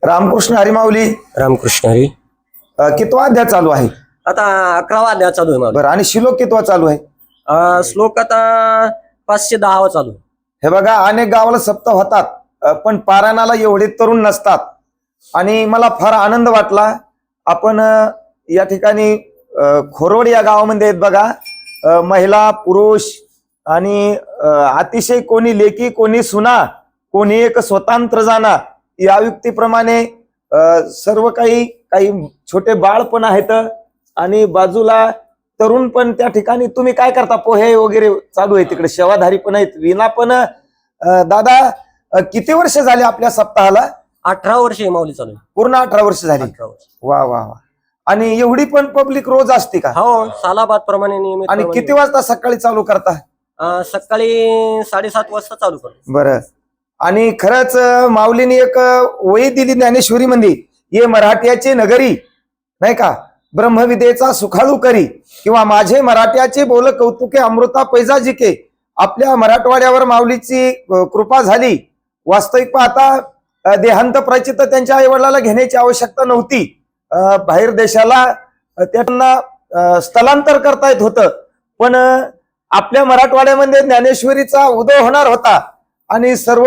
रामकृष्ण हरी माऊली. रामकृष्ण हरी. कितवा अध्याय चालू आहे? आता 11वा अध्याय चालू आहे माऊली. बरं, आणि श्लोक कितवा चालू आहे? श्लोक आता 510वा चालू आहे. हे बघा, अनेक गावाला सप्ताह होतात, पण पारायणाला एवढे तरुण नसतात. आणि मला फार आनंद वाटला. आपण या ठिकाणी खोरोड या गावामध्ये आहेत बघा, महिला पुरुष आणि अतिशय कोणी लेकी कोणी सुना कोणी एक स्वतंत्र जाना या युक्तीप्रमाणे सर्व काही काही छोटे बाळ पण आहेत आणि बाजूला तरुण पण त्या ठिकाणी. तुम्ही काय करता? पोहे वगैरे चालू आहे तिकडे, शेवाधारी पण आहेत, विना पण. दादा, किती वर्ष झाले आपल्या सप्ताहाला? 18 वर्ष आहे माऊली चालू आहे. पूर्ण 18 वर्ष झाली. 18 वर्ष. वा वा वा. आणि एवढी पण पब्लिक रोज असते का? हो, सालाबाद प्रमाणे नियमित. आणि किती वाजता सकाळी चालू करता? सकाळी 7:30 वाजता चालू करतो. बरं. आणि खरंच माऊलीने एक वही दिली ज्ञानेश्वरी मध्ये, ये मराठ्याचे नगरी, नाही का, ब्रह्मविदेचा सुखाळू करी, किंवा माझे मराठ्याचे बोल कौतुके अमृता पैजा जिके. आपल्या मराठवाड्यावर माऊलीची कृपा झाली. वास्तविक पाहता देहांत प्राचित त्यांच्या आईवडिलाला घेण्याची आवश्यकता नव्हती. बाहेर देशाला त्यांना स्थलांतर करता येत होतं, पण आपल्या मराठवाड्यामध्ये ज्ञानेश्वरीचा उदय होणार होता. आणि सर्व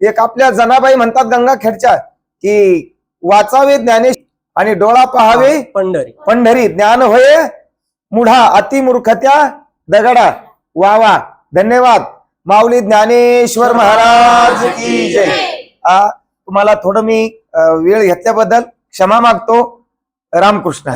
एक आपल्या जनाबाई म्हणतात गंगाखेडच्या की वाचावे ज्ञानेश आणि डोळा पहावे पंढरी. पंढरी, ज्ञान होय मुढा अति मूर्खत्या दगडा. वा वा, धन्यवाद. माऊली ज्ञानेश्वर महाराज की जय. तुम्हाला थोडं मी वेळ घेतल्याबद्दल क्षमा मागतो. रामकृष्ण.